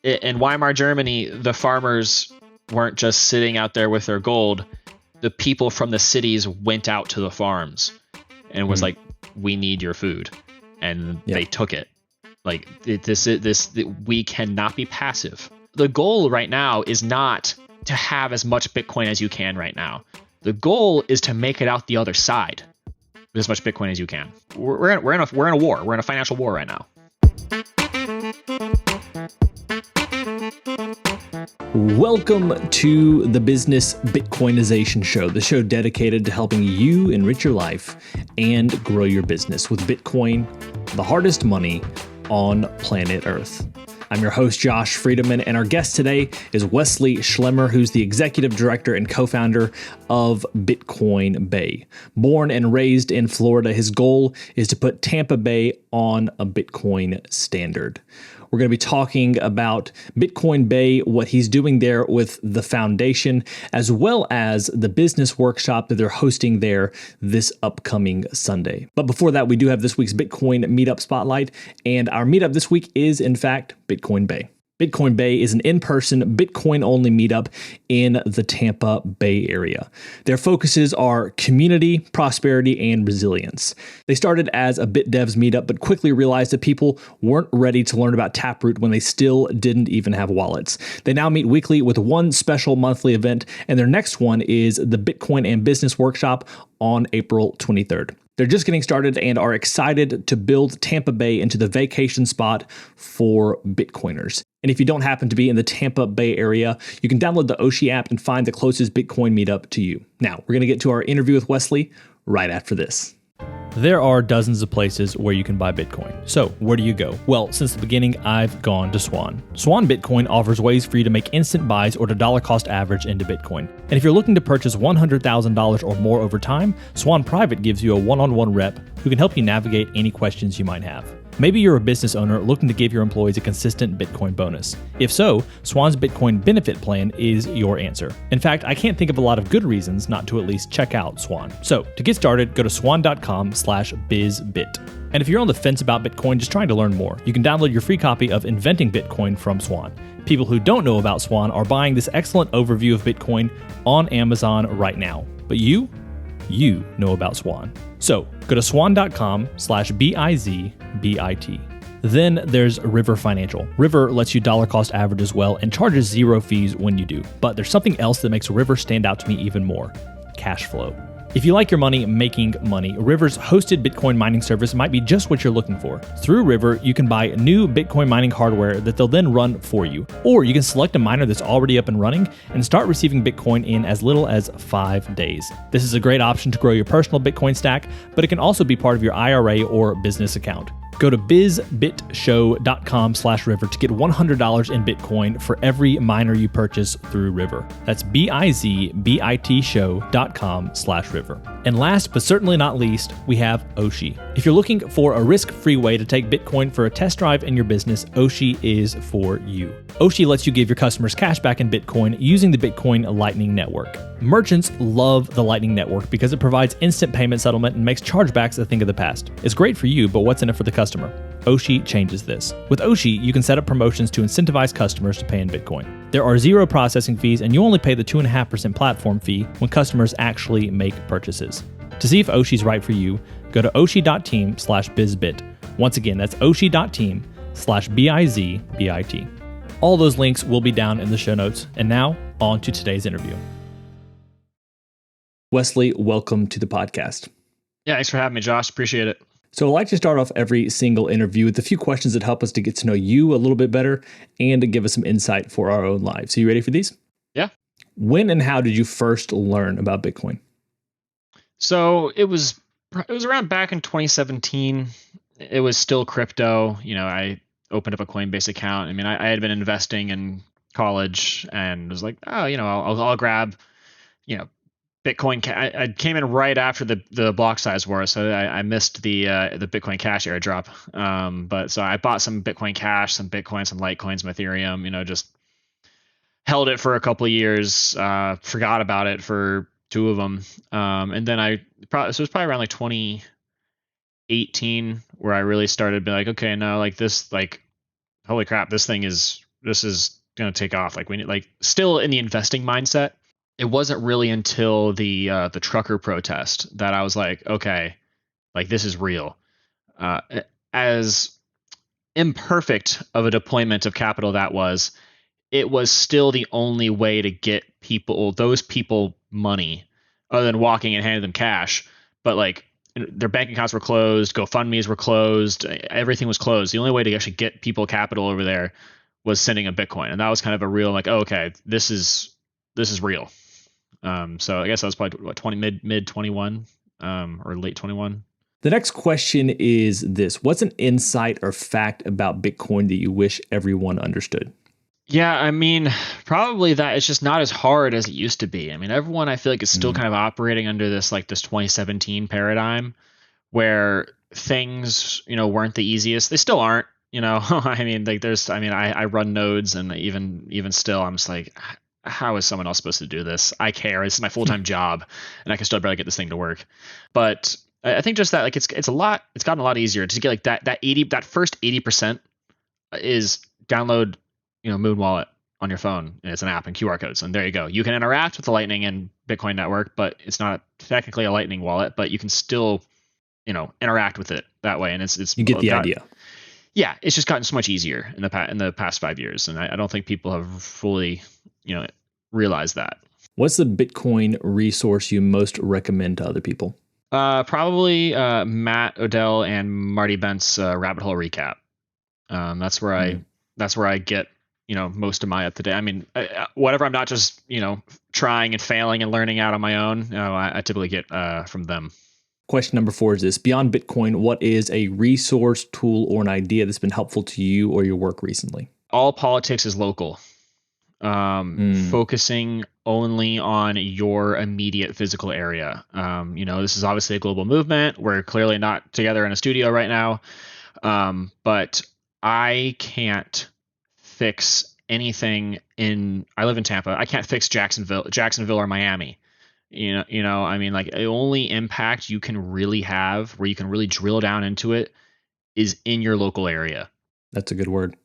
In Weimar, Germany, the farmers weren't just sitting out there with their gold. The people from the cities went out to the farms and was like, we need your food. And they took it. Like we cannot be passive. The goal right now is not to have as much Bitcoin as you can right now. The goal is to make it out the other side with as much Bitcoin as you can. We're in a war. We're in a financial war right now. Welcome to the Business Bitcoinization Show, the show dedicated to helping you enrich your life and grow your business with Bitcoin, the hardest money on planet Earth. I'm your host, Josh Friedemann, and our guest today is Wesley Schlemmer, who's the executive director and co-founder of Bitcoin Bay. Born and raised in Florida, his goal is to put Tampa Bay on a Bitcoin standard. We're going to be talking about Bitcoin Bay, what he's doing there with the foundation, as well as the business workshop that they're hosting there this upcoming Sunday. But before that, we do have this week's Bitcoin Meetup Spotlight, and our meetup this week is, in fact, Bitcoin Bay. Bitcoin Bay is an in-person, Bitcoin-only meetup in the Tampa Bay area. Their focuses are community, prosperity, and resilience. They started as a BitDevs meetup, but quickly realized that people weren't ready to learn about Taproot when they still didn't even have wallets. They now meet weekly with one special monthly event, and their next one is the Bitcoin and Business Workshop on April 23rd. They're just getting started and are excited to build Tampa Bay into the vacation spot for Bitcoiners. And if you don't happen to be in the Tampa Bay area, you can download the Oshi app and find the closest Bitcoin meetup to you. Now, we're going to get to our interview with Wesley right after this. There are dozens of places where you can buy Bitcoin. So where do you go? Well, since the beginning, I've gone to Swan. Swan Bitcoin offers ways for you to make instant buys or to dollar cost average into Bitcoin. And if you're looking to purchase $100,000 or more over time, Swan Private gives you a one-on-one rep who can help you navigate any questions you might have. Maybe you're a business owner looking to give your employees a consistent Bitcoin bonus. If so, Swan's Bitcoin Benefit Plan is your answer. In fact, I can't think of a lot of good reasons not to at least check out Swan. So, to get started, go to swan.com/bizbit. And if you're on the fence about Bitcoin, just trying to learn more, you can download your free copy of Inventing Bitcoin from Swan. People who don't know about Swan are buying this excellent overview of Bitcoin on Amazon right now. But you know about Swan. So go to swan.com/bizbit. Then there's River Financial. River lets you dollar cost average as well and charges zero fees when you do. But there's something else that makes River stand out to me even more: cash flow. If you like your money making money, River's hosted Bitcoin mining service might be just what you're looking for. Through River, you can buy new Bitcoin mining hardware that they'll then run for you. Or you can select a miner that's already up and running and start receiving Bitcoin in as little as 5 days. This is a great option to grow your personal Bitcoin stack, but it can also be part of your IRA or business account. Go to bizbitshow.com/river to get $100 in Bitcoin for every miner you purchase through River. That's bizbitshow.com/river. And last but certainly not least, we have Oshi. If you're looking for a risk-free way to take Bitcoin for a test drive in your business, Oshi is for you. Oshi lets you give your customers cash back in Bitcoin using the Bitcoin Lightning Network. Merchants love the Lightning Network because it provides instant payment settlement and makes chargebacks a thing of the past. It's great for you, but what's in it for the customer? Oshi changes this. With Oshi, you can set up promotions to incentivize customers to pay in Bitcoin. There are zero processing fees, and you only pay the 2.5% platform fee when customers actually make purchases. To see if Oshi's right for you, go to oshi.team/bizbit. Once again, that's oshi.team/bizbit. All those links will be down in the show notes. And now, on to today's interview. Wesley, welcome to the podcast. Yeah, thanks for having me, Josh. Appreciate it. So I like to start off every single interview with a few questions that help us to get to know you a little bit better and to give us some insight for our own lives. Are you ready for these? Yeah. When and how did you first learn about Bitcoin? So it was around back in 2017. It was still crypto. I opened up a Coinbase account. I mean, I had been investing in college and was like, I'll grab, Bitcoin. I came in right after the block size war, so I missed the Bitcoin Cash airdrop. But so I bought some Bitcoin Cash, some Bitcoin, some Litecoin, some Ethereum. Just held it for a couple of years. Forgot about it for 2 of them, and then so it was probably around like 2018 where I really started being like, okay, no, like this, like holy crap, this thing is this is going to take off. Like we need, like still in the investing mindset. It wasn't really until the trucker protest that I was like, okay, like this is real. Uh, as imperfect of a deployment of capital that was, it was still the only way to get those people money other than walking and handing them cash. But like their bank accounts were closed, GoFundMe's were closed, everything was closed. The only way to actually get people capital over there was sending a Bitcoin. And that was kind of a real like, oh, okay, this is real. So I guess that was probably what, mid 21 or late 21. The next question is this: what's an insight or fact about Bitcoin that you wish everyone understood? Yeah, I mean, probably that it's just not as hard as it used to be. I mean, everyone I feel like is still kind of operating under this 2017 paradigm where things, weren't the easiest. They still aren't, I mean, like I run nodes, and even still, I'm just like, how is someone else supposed to do this? I care. This is my full-time job, and I can still barely get this thing to work. But I think just that, like, it's gotten a lot easier to get like that first 80% is download, Moon Wallet on your phone. And it's an app and QR codes, and there you go. You can interact with the Lightning and Bitcoin network, but it's not technically a Lightning wallet, but you can still, interact with it that way. And it's you get the idea. Yeah, it's just gotten so much easier in the past 5 years, and I don't think people have fully, realized that. What's the Bitcoin resource you most recommend to other people? Probably Matt Odell and Marty Bent's Rabbit Hole Recap. That's where I get most of my up to date. I mean, whatever I'm not just trying and failing and learning out on my own. I typically get from them. Question number 4 is this: beyond Bitcoin, what is a resource, tool, or an idea that's been helpful to you or your work recently? All politics is local. Focusing only on your immediate physical area. This is obviously a global movement. We're clearly not together in a studio right now. But I can't fix anything I live in Tampa. I can't fix Jacksonville or Miami. I mean, like, the only impact you can really have where you can really drill down into it is in your local area. That's a good word.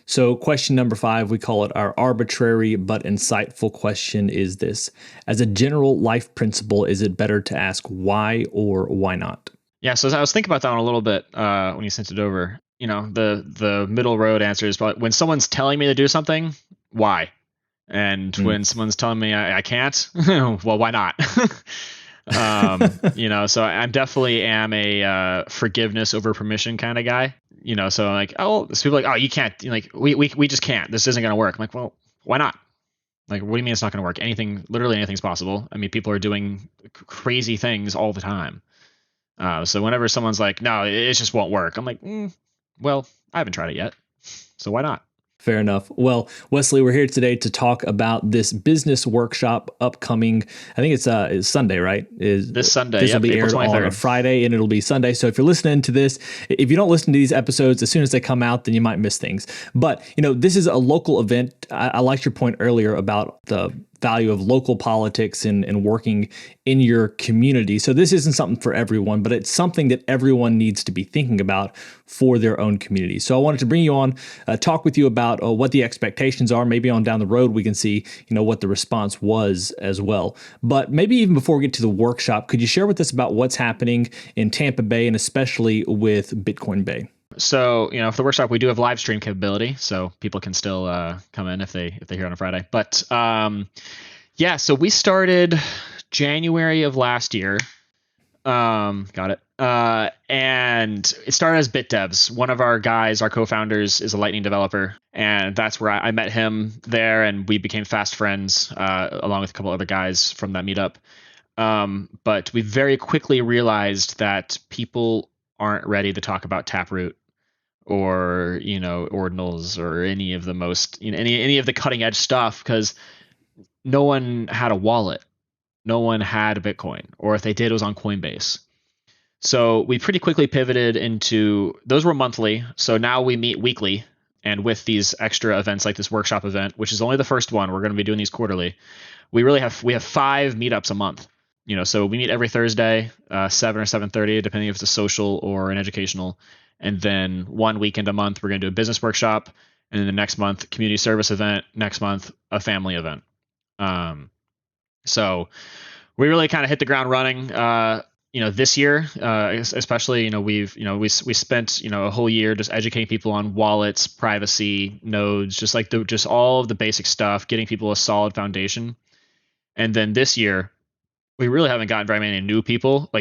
So question number 5, we call it our arbitrary but insightful question, is this: as a general life principle, is it better to ask why or why not? Yeah, so I was thinking about that one a little bit when you sent it over. The middle road answer is probably when someone's telling me to do something, why? And when someone's telling me I can't, well, why not? So I definitely am a forgiveness over permission kind of guy. So I'm like, so people are like, oh, you can't, like, we just can't. This isn't going to work. I'm like, well, why not? Like, what do you mean it's not going to work? Literally anything's possible. I mean, people are doing crazy things all the time. So whenever someone's like, no, it just won't work, I'm like, well, I haven't tried it yet, so why not? Fair enough. Well, Wesley, we're here today to talk about this business workshop upcoming. I think it's Sunday, right? This Sunday. This will be aired on a Friday, and it'll be Sunday. So if you're listening to this, if you don't listen to these episodes as soon as they come out, then you might miss things. But this is a local event. I liked your point earlier about the value of local politics and working in your community. So this isn't something for everyone, but it's something that everyone needs to be thinking about for their own community. So I wanted to bring you on, talk with you about what the expectations are. Maybe on down the road, we can see, what the response was as well. But maybe even before we get to the workshop, could you share with us about what's happening in Tampa Bay and especially with Bitcoin Bay? So, for the workshop, we do have live stream capability, so people can still come in if they hear on a Friday. But so we started January of last year. Got it. And it started as BitDevs. One of our guys, our co-founders, is a Lightning developer, and that's where I met him there, and we became fast friends along with a couple other guys from that meetup. But we very quickly realized that people aren't ready to talk about Taproot or ordinals or any of the most any of the cutting edge stuff, because no one had a wallet, no one had a Bitcoin, or if they did, it was on Coinbase. So we pretty quickly pivoted into those were monthly. So now we meet weekly, and with these extra events like this workshop event, which is only the first one, we're going to be doing these quarterly. We have 5 meetups a month. So we meet every Thursday, 7 or 7:30, depending if it's a social or an educational. And then one weekend a month, we're going to do a business workshop. And then the next month, community service event. Next month, a family event. So we really kind of hit the ground running. This year, especially, we spent, a whole year just educating people on wallets, privacy, nodes, just all of the basic stuff, getting people a solid foundation. And then this year, we really haven't gotten very many new people,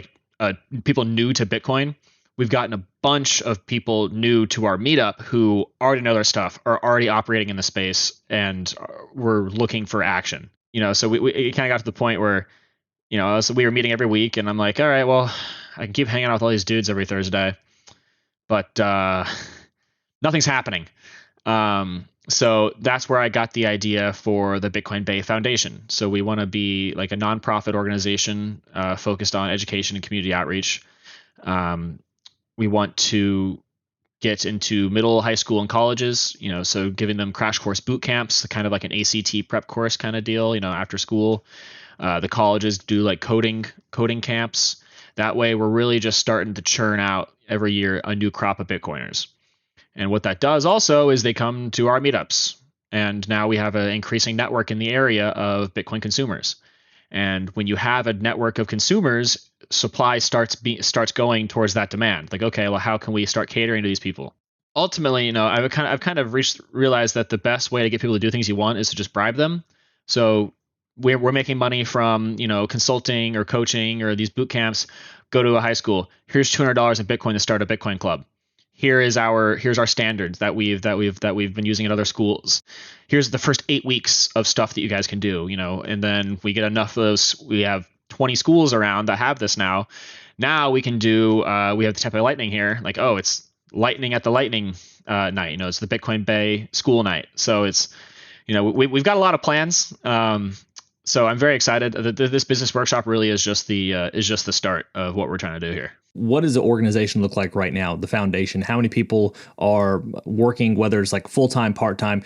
people new to Bitcoin. We've gotten a bunch of people new to our meetup who already know their stuff, are already operating in the space, and were looking for action. So we kind of got to the point where, so we were meeting every week, and I'm like, all right, well, I can keep hanging out with all these dudes every Thursday, but nothing's happening. So that's where I got the idea for the Bitcoin Bay Foundation. So we want to be like a nonprofit organization focused on education and community outreach. We want to get into middle, high school, and colleges, so giving them crash course boot camps, kind of like an ACT prep course kind of deal, after school. The colleges do like coding camps. That way we're really just starting to churn out every year a new crop of Bitcoiners. And what that does also is they come to our meetups. And now we have an increasing network in the area of Bitcoin consumers. And when you have a network of consumers, supply starts going towards that demand. Like, okay, well, how can we start catering to these people? Ultimately, I've kind of realized that the best way to get people to do things you want is to just bribe them. So we're making money from, consulting or coaching or these boot camps. Go to a high school. Here's $200 in Bitcoin to start a Bitcoin club. Here's our standards that we've been using at other schools. Here's the first 8 weeks of stuff that you guys can do, and then we get enough of those. We have 20 schools around that have this now. Now we can do. We have the Tampa Bay Lightning here. Like, oh, it's Lightning at the Lightning night. It's the Bitcoin Bay school night. So it's, we've got a lot of plans. So I'm very excited. This business workshop really is just the start of what we're trying to do here. What does the organization look like right now, the foundation? How many people are working, whether it's like full-time, part-time?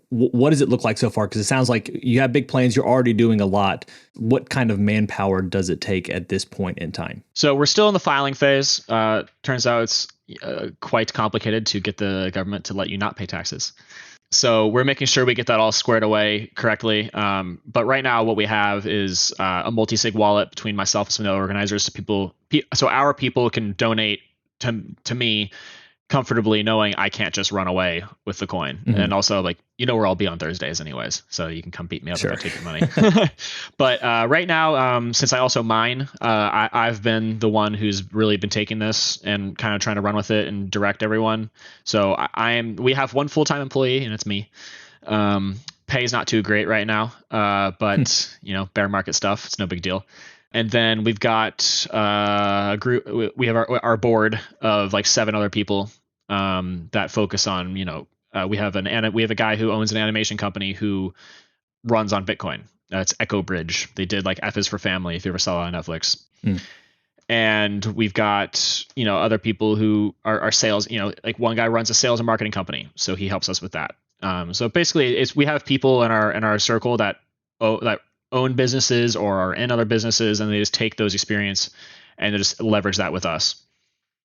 What does it look like so far? Because it sounds like you have big plans. You're already doing a lot. What kind of manpower does it take at this point in time? So we're still in the filing phase. Turns out it's quite complicated to get the government to let you not pay taxes. So we're making sure we get that all squared away correctly. But right now, what we have is a multi-sig wallet between myself and some other organizers, so our people can donate to me comfortably, knowing I can't just run away with the coin. Mm-hmm. And also, where I'll be on Thursdays anyways, so you can come beat me up if I take your money. But right now, since I also mine, I've been the one who's really been taking this and kind of trying to run with it and direct everyone. So we have one full-time employee, and it's me. Pay is not too great right now, but bear market stuff, it's no big deal. And then we've got a group. We have our board of 7 other people that focus on. We have a guy who owns an animation company who runs on Bitcoin. It's Echo Bridge. They did F is for Family, if you ever saw it on Netflix. And we've got other people who are sales. One guy runs a sales and marketing company, so he helps us with that. So basically, we have people in our circle that own businesses or are in other businesses, and they just take those experience and they just leverage that with us.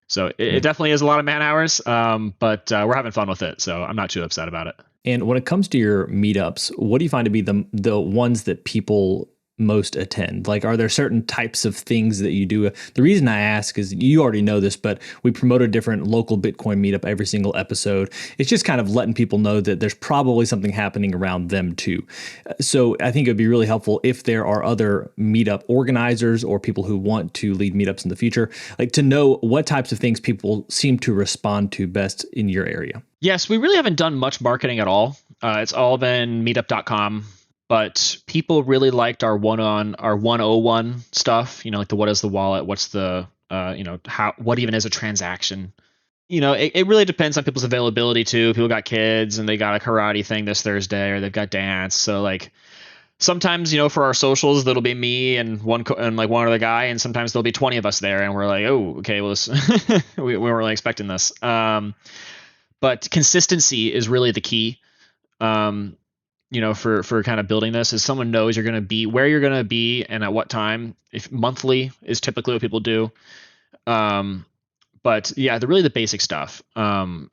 So it definitely is a lot of man hours, but we're having fun with it. So I'm not too upset about it. And when it comes to your meetups, what do you find to be the ones that people most attend? Are there certain types of things that you do? The reason I ask is you already know this, but we promote a different local Bitcoin meetup every single episode. It's just kind of letting people know that there's probably something happening around them too. So I think it'd be really helpful if there are other meetup organizers or people who want to lead meetups in the future, to know what types of things people seem to respond to best in your area. Yes, we really haven't done much marketing at all. It's all been meetup.com. But people really liked our 101 stuff, the what is the wallet, what's the, what even is a transaction? It really depends on people's availability too. People got kids and they got a karate thing this Thursday, or they've got dance. So sometimes, for our socials, that'll be me and one other guy, and sometimes there'll be 20 of us there, and we're like, oh, okay, well, we weren't really expecting this. But consistency is really the key. For kind of building this, is someone knows you're going to be where you're going to be and at what time. If monthly is typically what people do. But yeah, the basic stuff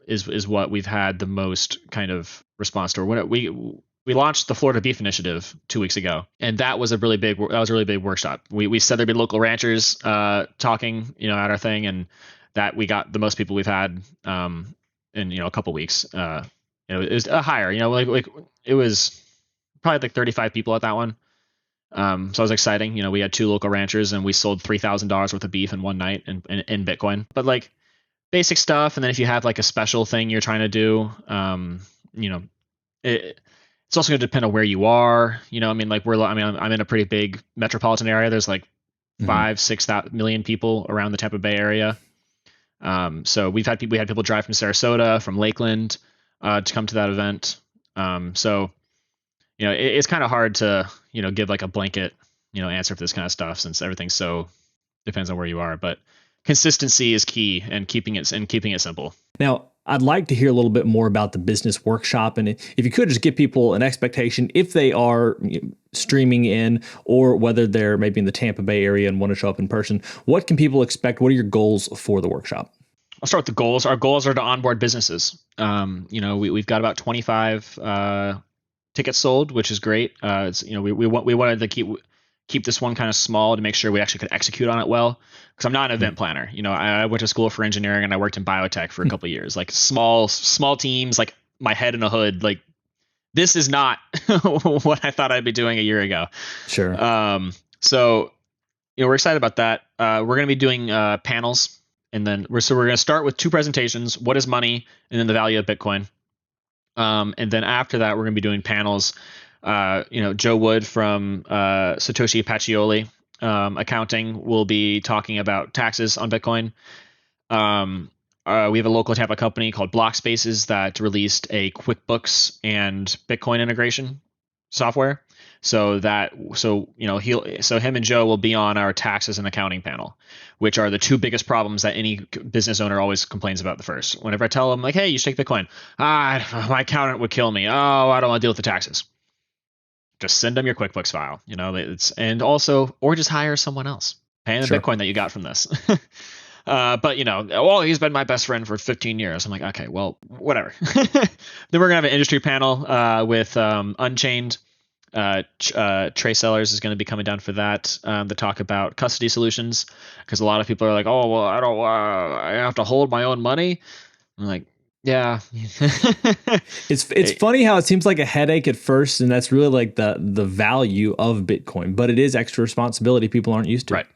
is what we've had the most kind of response to. When we launched the Florida Beef Initiative 2 weeks ago, and that was a really big workshop. We said there'd be local ranchers talking, at our thing, and that we got the most people we've had in a couple weeks. It was higher, like it was probably like 35 people at that one. So it was exciting. We had 2 local ranchers and we sold $3,000 worth of beef in one night in Bitcoin. But like basic stuff, and then if you have like a special thing you're trying to do, it's also going to depend on where you are. Like I'm in a pretty big metropolitan area. There's like 5-6 million people around the Tampa Bay area. So we had people drive from Sarasota, from Lakeland, to come to that event. So it's kind of hard to give like a blanket answer for this kind of stuff, since everything so depends on where you are. But consistency is key, and keeping it simple. Now, I'd like to hear a little bit more about the business workshop, and if you could just give people an expectation if they are streaming in, or whether they're maybe in the Tampa Bay area and want to show up in person. What can people expect? What are your goals for the workshop? I'll start with the goals. Our goals are to onboard businesses. We've got about 25 tickets sold, which is great. We wanted to keep this one kind of small to make sure we actually could execute on it well. Because I'm not an event planner. I went to school for engineering and I worked in biotech for a couple of years. Like small teams, like my head in a hood. Like this is not what I thought I'd be doing a year ago. Sure. So we're excited about that. We're going to be doing panels, and then we're going to start with 2 presentations: what is money, and then the value of Bitcoin. And then after that, we're going to be doing panels. Joe Wood from Satoshi Pacioli Accounting will be talking about taxes on Bitcoin. We have a local Tampa company called Block Spaces that released a QuickBooks and Bitcoin integration software. So him and Joe will be on our taxes and accounting panel, which are the 2 biggest problems that any business owner always complains about the first. Whenever I tell them, like, hey, you should take Bitcoin. My accountant would kill me. Oh, I don't want to deal with the taxes. Just send them your QuickBooks file. Or just hire someone else. Pay the Bitcoin that you got from this. But he's been my best friend for 15 years. I'm like, okay, well, whatever. Then we're gonna have an industry panel with Unchained. Trey Sellers is going to be coming down for that to talk about custody solutions, because a lot of people are like, oh, well, I have to hold my own money. I'm like, yeah. It's funny how it seems like a headache at first, and that's really like the value of Bitcoin, but it is extra responsibility people aren't used to.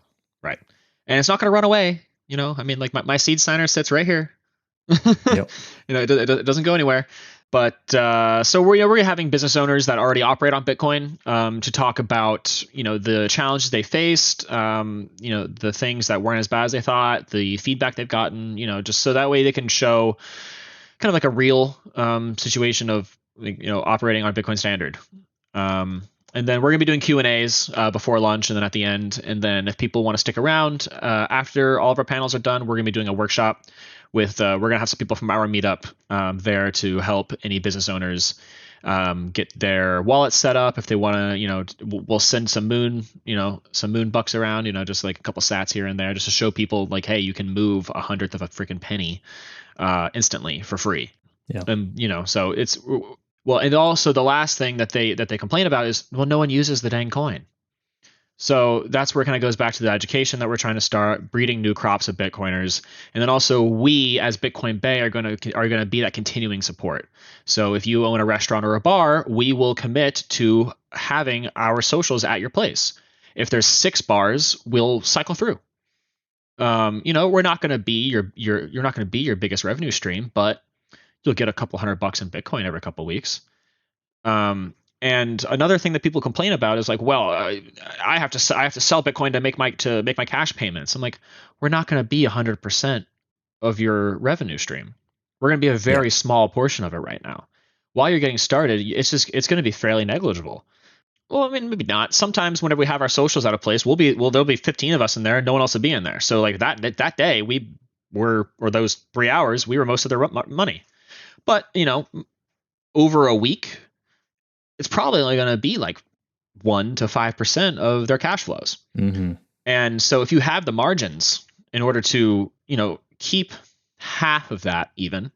Right. And it's not going to run away. Like my seed signer sits right here. Yep. It doesn't go anywhere. But so we're having business owners that already operate on Bitcoin to talk about the challenges they faced, the things that weren't as bad as they thought, the feedback they've gotten, just so that way they can show kind of like a real situation of operating on Bitcoin Standard. And then we're gonna be doing Q&As before lunch, and then at the end. And then if people want to stick around after all of our panels are done, we're gonna be doing a workshop with we're gonna have some people from our meetup there to help any business owners get their wallet set up. If they want to, we'll send some moon bucks around, just like a couple sats here and there, just to show people like, hey, you can move 1/100th of a freaking penny instantly for free. Yeah. And so it's well, and also the last thing that they complain about is, well, no one uses the dang coin. So that's where it kind of goes back to the education that we're trying to start, breeding new crops of Bitcoiners. And then also we as Bitcoin Bay are going to be that continuing support. So if you own a restaurant or a bar, we will commit to having our socials at your place. If there's 6 bars, we'll cycle through. We're not going to be you're not going to be your biggest revenue stream, but you'll get a couple $100 in Bitcoin every couple of weeks. And another thing that people complain about is like, well, I have to sell Bitcoin to make my cash payments. I'm like, we're not going to be 100% of your revenue stream. We're going to be a very small portion of it right now. While you're getting started, it's going to be fairly negligible. Well, I mean, maybe not. Sometimes whenever we have our socials at a place, there'll be 15 of us in there, and no one else will be in there. So like that day or those 3 hours, we were most of their money. But over a week, it's probably only going to be like 1 to 5% of their cash flows. Mm-hmm. And so if you have the margins in order to, keep half of that even,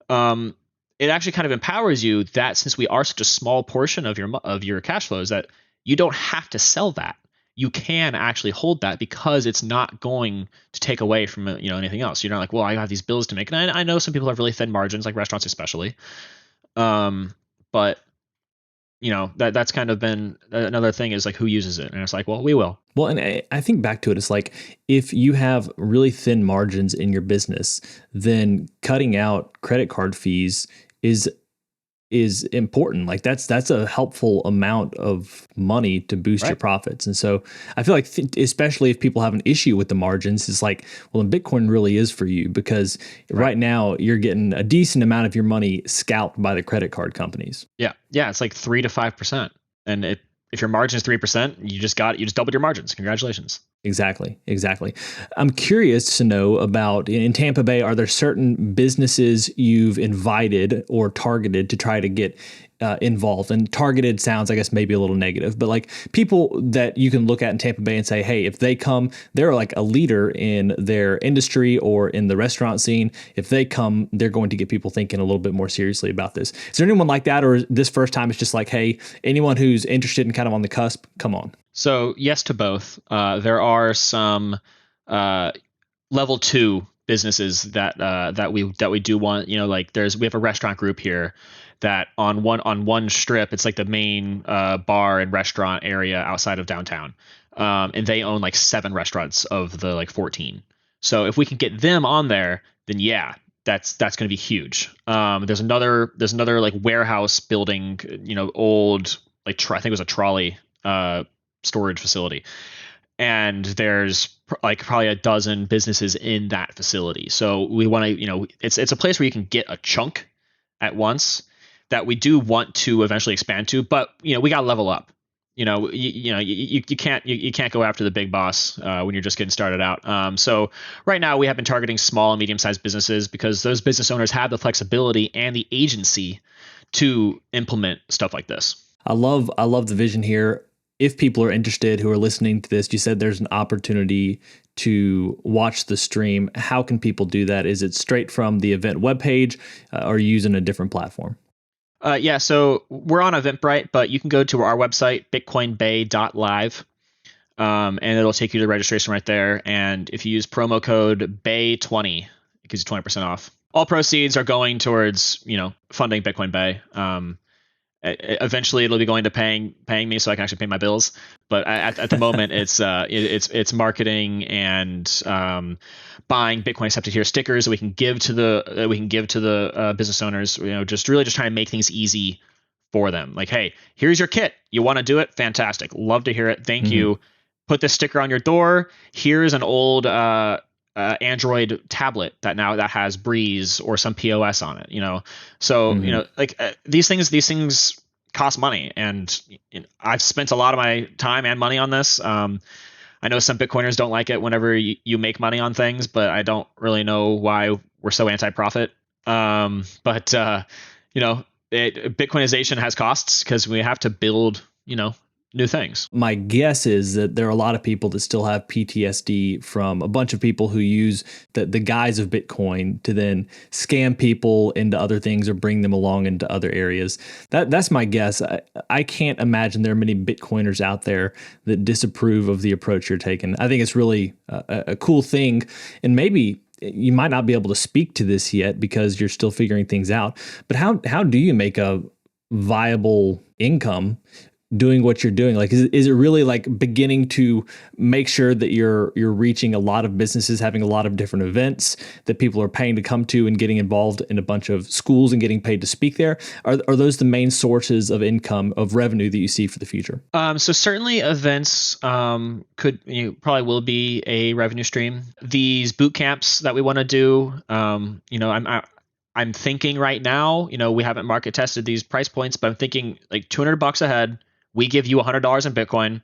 it actually kind of empowers you that since we are such a small portion of your cash flows, that you don't have to sell that. You can actually hold that because it's not going to take away from anything else. You're not like, well, I have these bills to make, and I know some people have really thin margins, like restaurants especially. But that's kind of been another thing, is like, who uses it, and it's like, well, we will. Well, and I think back to it, it's like, if you have really thin margins in your business, then cutting out credit card fees is important. Like that's a helpful amount of money to boost your profits. And so I feel like especially if people have an issue with the margins, it's like, well, then Bitcoin really is for you, because right now you're getting a decent amount of your money scalped by the credit card companies. Yeah. It's like 3 to 5%. And if your margin is 3%, you just doubled your margins. Congratulations. Exactly. I'm curious to know about, in Tampa Bay, are there certain businesses you've invited or targeted to try to get involved? And targeted sounds, I guess, maybe a little negative, but like people that you can look at in Tampa Bay and say, hey, if they come, they're like a leader in their industry or in the restaurant scene. If they come, they're going to get people thinking a little bit more seriously about this. Is there anyone like that? Or this first time it's just like, hey, anyone who's interested and kind of on the cusp, come on? So yes to both. There are some level 2 businesses that we do want. Like we have a restaurant group here that on one strip, it's like the main bar and restaurant area outside of downtown, and they own like 7 restaurants of the like 14. So if we can get them on there, then yeah, that's going to be huge. There's another like warehouse building, old, like I think it was a trolley storage facility, and there's like probably a dozen businesses in that facility. So we want to, it's a place where you can get a chunk at once that we do want to eventually expand to, but we got to level up. You can't go after the big boss when you're just getting started out. So right now we have been targeting small and medium-sized businesses because those business owners have the flexibility and the agency to implement stuff like this. I love the vision here. If people are interested who are listening to this, you said there's an opportunity to watch the stream. How can people do that? Is it straight from the event webpage, or are you using a different platform? Yeah, so we're on Eventbrite, but you can go to our website, bitcoinbay.live, and it'll take you to the registration right there. And if you use promo code BAY20, it gives you 20% off. All proceeds are going towards, funding Bitcoin Bay. Eventually it'll be going to paying me so I can actually pay my bills. But at the moment it's marketing and buying Bitcoin accepted here stickers that we can give to the business owners. Just trying to make things easy for them. Like, hey, here's your kit. You want to do it? Fantastic. Love to hear it. Thank you. Put this sticker on your door. Here's an old Android tablet that has Breeze or some POS on it, so these things cost money, and I've spent a lot of my time and money on this. I know some Bitcoiners don't like it whenever you make money on things, but I don't really know why we're so anti-profit. Bitcoinization has costs because we have to build new things. My guess is that there are a lot of people that still have PTSD from a bunch of people who use the guise of Bitcoin to then scam people into other things or bring them along into other areas. That's my guess. I can't imagine there are many Bitcoiners out there that disapprove of the approach you're taking. I think it's really a cool thing, and maybe you might not be able to speak to this yet because you're still figuring things out. But how do you make a viable income doing what you're doing? Like, is it really like beginning to make sure that you're reaching a lot of businesses, having a lot of different events that people are paying to come to, and getting involved in a bunch of schools and getting paid to speak there? Are those the main sources of income, of revenue that you see for the future? So certainly events probably will be a revenue stream. These boot camps that we want to do, I'm thinking right now, we haven't market tested these price points, but I'm thinking like $200 a head. We give you $100 in Bitcoin.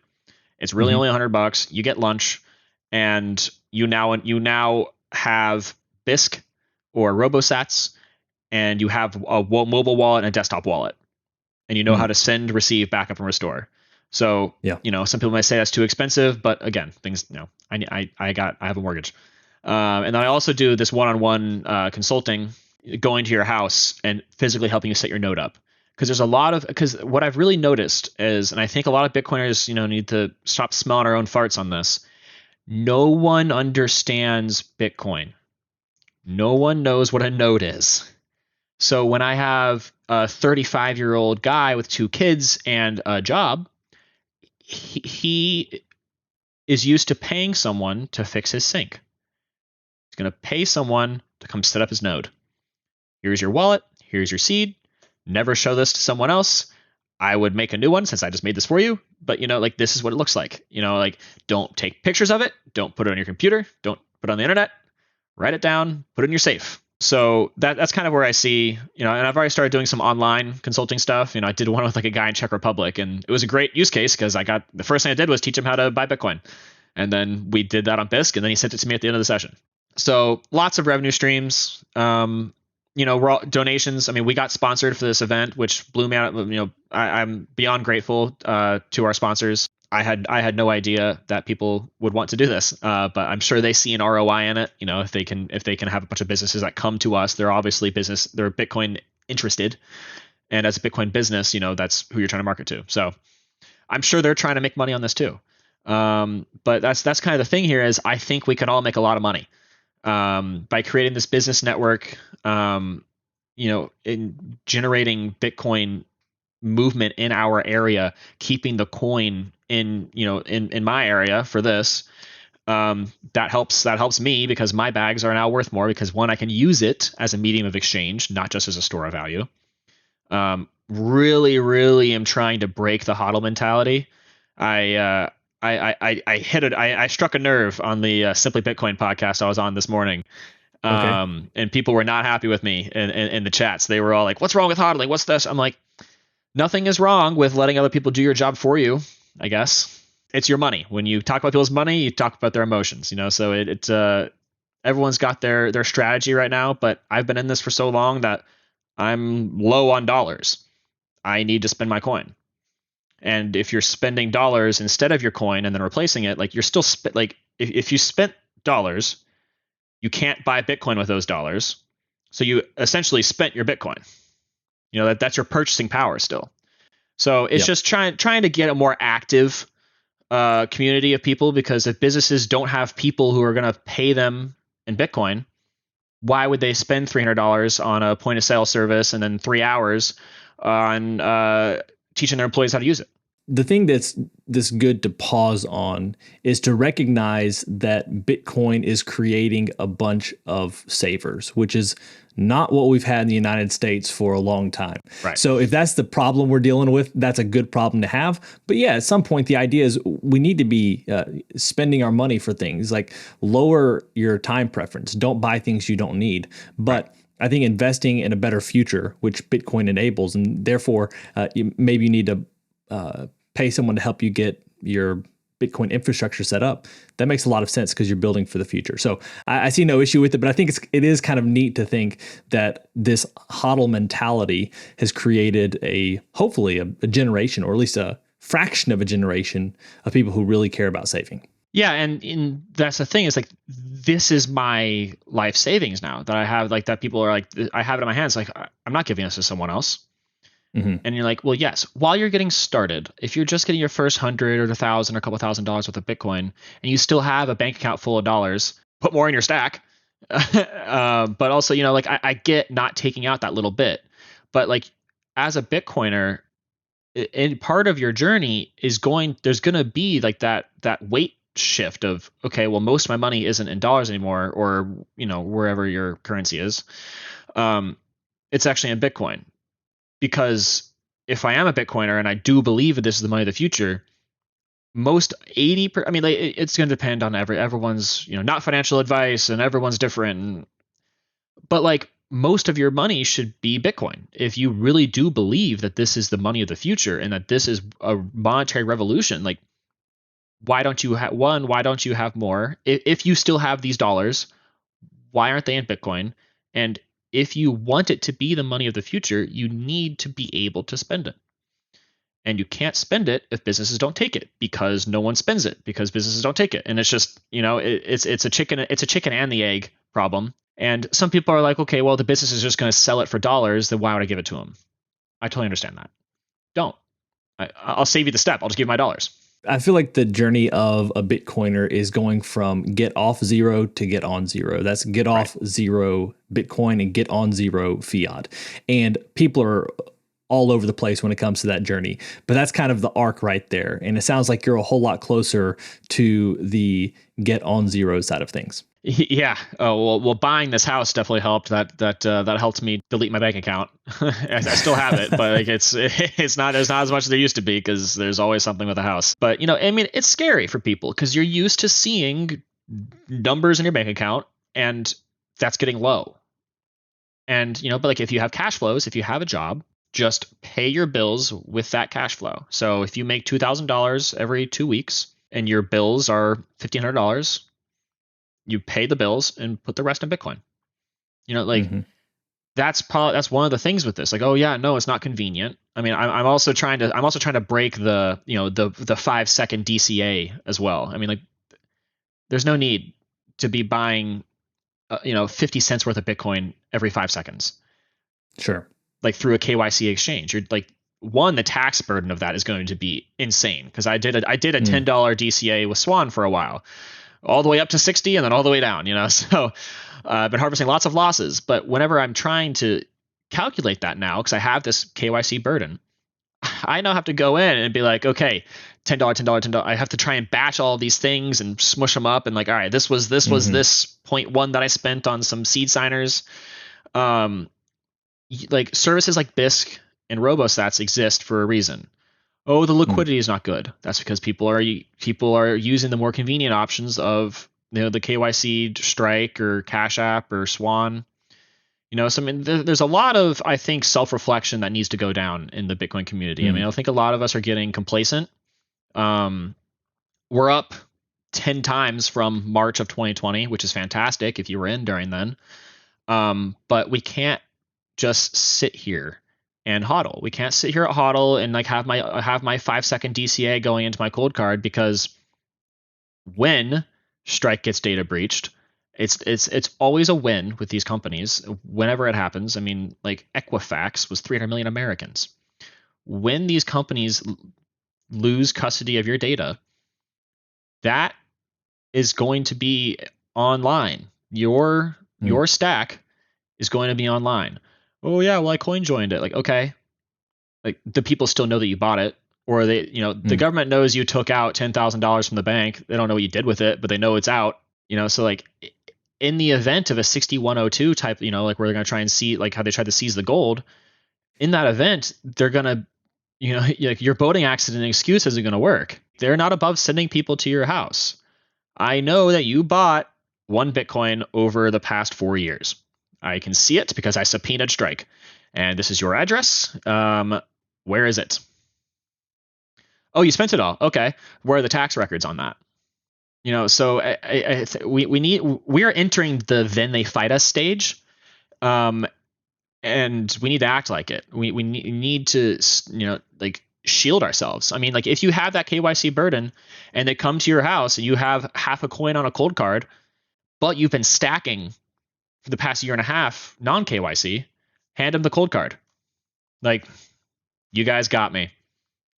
It's really only $100. You get lunch, and you now have BISC or RoboSats, and you have a mobile wallet and a desktop wallet, and you know how to send, receive, backup, and restore. So some people might say that's too expensive, but again, things I have a mortgage. And then I also do this one-on-one consulting, going to your house and physically helping you set your node up. Because there's a lot of, because what I've really noticed is, and I think a lot of Bitcoiners, need to stop smelling our own farts on this. No one understands Bitcoin. No one knows what a node is. So when I have a 35-year-old guy with 2 kids and a job, he is used to paying someone to fix his sink. He's going to pay someone to come set up his node. Here's your wallet. Here's your seed. Never show this to someone else. I would make a new one since I just made this for you. But, this is what it looks like. Don't take pictures of it. Don't put it on your computer. Don't put it on the internet. Write it down. Put it in your safe. So that's kind of where I see, and I've already started doing some online consulting stuff. I did one with like a guy in Czech Republic, and it was a great use case because the first thing I did was teach him how to buy Bitcoin. And then we did that on BISC, and then he sent it to me at the end of the session. So lots of revenue streams, donations. I mean, we got sponsored for this event, which blew me out. I'm beyond grateful to our sponsors. I had no idea that people would want to do this, but I'm sure they see an ROI in it. If they can have a bunch of businesses that come to us, they're obviously they're Bitcoin interested, and as a Bitcoin business, that's who you're trying to market to. So I'm sure they're trying to make money on this too. But that's kind of the thing here is I think we can all make a lot of money by creating this business network, in generating Bitcoin movement in our area, keeping the coin in my area for this. That helps me because my bags are now worth more because one, I can use it as a medium of exchange, not just as a store of value. Really am trying to break the HODL mentality. I struck a nerve on the Simply Bitcoin podcast I was on this morning. Okay. And people were not happy with me in the chats. They were all like, "What's wrong with hodling? What's this?" I'm like, nothing is wrong with letting other people do your job for you, I guess. It's your money. When you talk about people's money, you talk about their emotions, so everyone's got their strategy right now, but I've been in this for so long that I'm low on dollars. I need to spend my coin. And if you're spending dollars instead of your coin and then replacing it, like you're still if you spent dollars, you can't buy Bitcoin with those dollars. So you essentially spent your Bitcoin. That's your purchasing power still. So it's just trying to get a more active community of people, because if businesses don't have people who are going to pay them in Bitcoin, why would they spend $300 on a point of sale service and then 3 hours on teaching their employees how to use it? The thing that's good to pause on is to recognize that Bitcoin is creating a bunch of savers, which is not what we've had in the United States for a long time. Right. So if that's the problem we're dealing with, that's a good problem to have. But yeah, at some point, the idea is we need to be spending our money for things like lower your time preference. Don't buy things you don't need. But I think investing in a better future, which Bitcoin enables, and therefore maybe you need to pay someone to help you get your Bitcoin infrastructure set up. That makes a lot of sense because you're building for the future. So I see no issue with it, but I think it is kind of neat to think that this HODL mentality has created hopefully a generation, or at least a fraction of a generation of people who really care about saving. Yeah, and that's the thing is like this is my life savings now that I have, like that people are like, I have it in my hands. Like I'm not giving this to someone else. Mm-hmm. And you're like, well, yes, while you're getting started, if you're just getting your first 100 or 1,000 or a couple $1,000s worth of Bitcoin, and you still have a bank account full of dollars, put more in your stack. But also, I get not taking out that little bit, but like as a Bitcoiner, in part of your journey there's going to be like that weight shift of, okay, well, most of my money isn't in dollars anymore, or wherever your currency is. It's actually in Bitcoin. Because if I am a Bitcoiner and I do believe that this is the money of the future, most 80%, it's going to depend on everyone's, not financial advice, and everyone's different. But like most of your money should be Bitcoin. If you really do believe that this is the money of the future and that this is a monetary revolution, like why don't you have more? If you still have these dollars, why aren't they in Bitcoin? And if you want it to be the money of the future, you need to be able to spend it. And you can't spend it if businesses don't take it, because no one spends it because businesses don't take it. And it's just, it's a chicken and the egg problem. And some people are like, okay, well, the business is just going to sell it for dollars. Then why would I give it to them? I totally understand that. Don't. I'll save you the step. I'll just give you my dollars. I feel like the journey of a Bitcoiner is going from get off zero to get on zero. That's get off zero Bitcoin and get on zero fiat. And people are all over the place when it comes to that journey. But that's kind of the arc right there. And it sounds like you're a whole lot closer to the get on zero side of things. Yeah. Oh, well, buying this house definitely helped. That helped me delete my bank account. I still have it, but like it's not as much as there used to be, because there's always something with a house. But I mean, it's scary for people because you're used to seeing numbers in your bank account, and that's getting low. And but like if you have cash flows, if you have a job, just pay your bills with that cash flow. So if you make $2,000 every 2 weeks and your bills are $1,500. You pay the bills and put the rest in Bitcoin. That's one of the things with this. Like, oh yeah, no, it's not convenient. I mean, I'm also trying to break the the 5-second DCA as well. I mean, like, there's no need to be buying 50 cents worth of Bitcoin every 5 seconds. Sure. Like through a KYC exchange, you're like, the tax burden of that is going to be insane, because I did a $10 DCA with Swan for a while, all the way up to 60 and then all the way down, so I've been harvesting lots of losses. But whenever I'm trying to calculate that now, because I have this KYC burden, I now have to go in and be like, okay, $10, $10. I have to try and batch all of these things and smush them up, and like, all right, this was this 0.1 that I spent on some seed signers. Like services like BISC and RoboSats exist for a reason. Oh, the liquidity is not good. That's because people are using the more convenient options of the KYC Strike or Cash App or Swan. So I mean, there's a lot of, I think, self-reflection that needs to go down in the Bitcoin community. I mean, I think a lot of us are getting complacent. We're up 10 times from March of 2020, which is fantastic if you were in during then. But we can't just sit here and HODL. We can't sit here at HODL and like have my 5-second DCA going into my cold card, because when Strike gets data breached, it's always a win with these companies whenever it happens. I mean, like Equifax was 300 million Americans. When these companies lose custody of your data, that is going to be online. Your stack is going to be online. Oh yeah, well, I coin joined it. Like, okay, like, the people still know that you bought it, or they, the government knows you took out $10,000 from the bank. They don't know what you did with it, but they know it's out. So like, in the event of a 6102 type, like where they're gonna try and see, like how they tried to seize the gold, in that event, they're gonna, like, your boating accident excuse isn't gonna work. They're not above sending people to your house. I know that you bought 1 Bitcoin over the past 4 years. I can see it because I subpoenaed Strike, and this is your address. Where is it? Oh, you spent it all. Okay. Where are the tax records on that? So we are entering the then they fight us stage, and we need to act like it. We need to like shield ourselves. I mean, like, if you have that KYC burden and they come to your house and you have half a coin on a cold card, but you've been stacking for the past year and a half non-KYC, hand them the cold card. Like, you guys got me.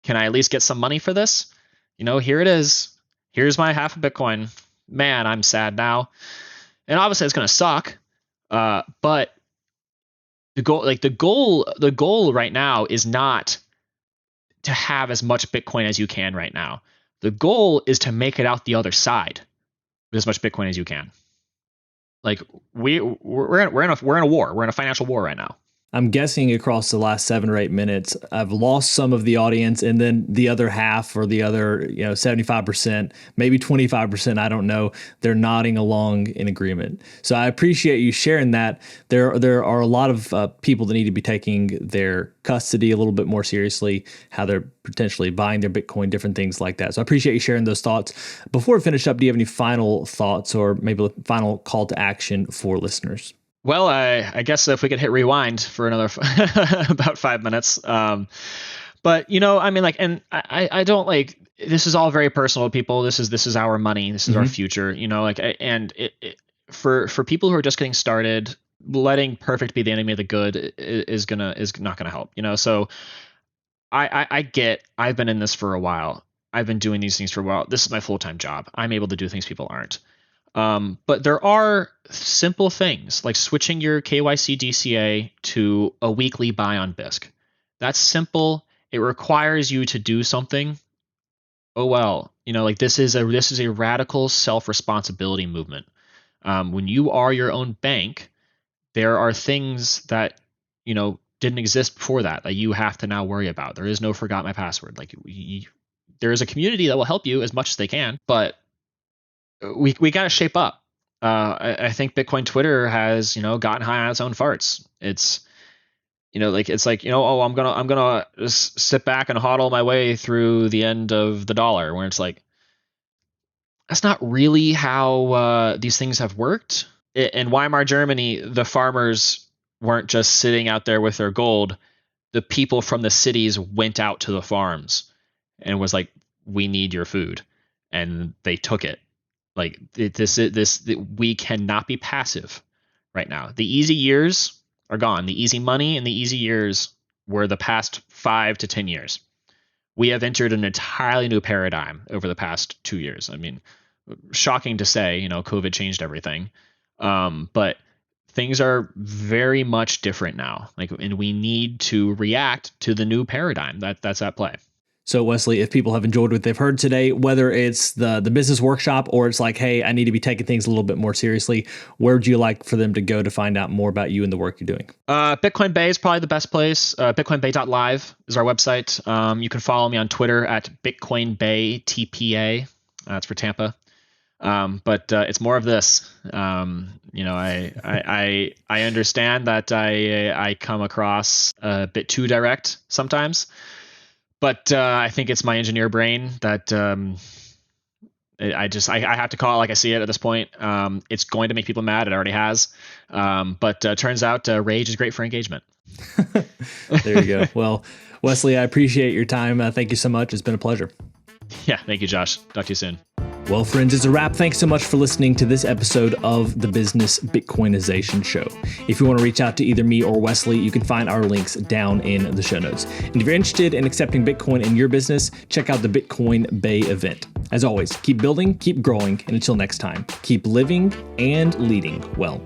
Can I at least get some money for this? Here it is. Here's my half a Bitcoin. Man, I'm sad now. And obviously it's going to suck. But the goal right now is not to have as much Bitcoin as you can right now. The goal is to make it out the other side with as much Bitcoin as you can. Like, we're in a war. We're in a financial war right now. I'm guessing across the last 7 or 8 minutes, I've lost some of the audience, and then the other half, or the other 75%, maybe 25%, I don't know, they're nodding along in agreement. So I appreciate you sharing that. There are a lot of people that need to be taking their custody a little bit more seriously, how they're potentially buying their Bitcoin, different things like that. So I appreciate you sharing those thoughts. Before we finish up, do you have any final thoughts or maybe a final call to action for listeners? Well, I guess if we could hit rewind for another about 5 minutes. But I mean, like, and I don't like, this is all very personal to people. This is our money. This is our future. Like, and for people who are just getting started, letting perfect be the enemy of the good is not gonna help. So I've been in this for a while. I've been doing these things for a while. This is my full-time job. I'm able to do things people aren't. But there are simple things like switching your KYC DCA to a weekly buy on BISC. That's simple. It requires you to do something. Oh well, like this is a radical self-responsibility movement. When you are your own bank, there are things that didn't exist before that you have to now worry about. There is no forgot my password. Like there is a community that will help you as much as they can, but we got to shape up. I think Bitcoin Twitter has gotten high on its own farts. It's oh, I'm gonna just sit back and hodl my way through the end of the dollar, where it's like, that's not really how these things have worked. In Weimar, Germany, the farmers weren't just sitting out there with their gold. The people from the cities went out to the farms and was like, we need your food, and they took it. Like we cannot be passive right now. The easy years are gone. The easy money and the easy years were the past 5 to 10 years. We have entered an entirely new paradigm over the past 2 years. I mean, shocking to say, COVID changed everything. But things are very much different now. And we need to react to the new paradigm that's at play. So Wesley, if people have enjoyed what they've heard today, whether it's the business workshop or it's like, hey, I need to be taking things a little bit more seriously, where would you like for them to go to find out more about you and the work you're doing? Bitcoin Bay is probably the best place. BitcoinBay.live is our website. You can follow me on Twitter at Bitcoin Bay TPA. That's for Tampa. But it's more of this. I understand that I come across a bit too direct sometimes. But I think it's my engineer brain that I have to call it like I see it at this point. It's going to make people mad. It already has. But turns out rage is great for engagement. There you go. Well, Wesley, I appreciate your time. Thank you so much. It's been a pleasure. Yeah, thank you, Josh. Talk to you soon. Well, friends, it's a wrap. Thanks so much for listening to this episode of the Business Bitcoinization Show. If you want to reach out to either me or Wesley, you can find our links down in the show notes. And if you're interested in accepting Bitcoin in your business, check out the Bitcoin Bay event. As always, keep building, keep growing, and until next time, keep living and leading well.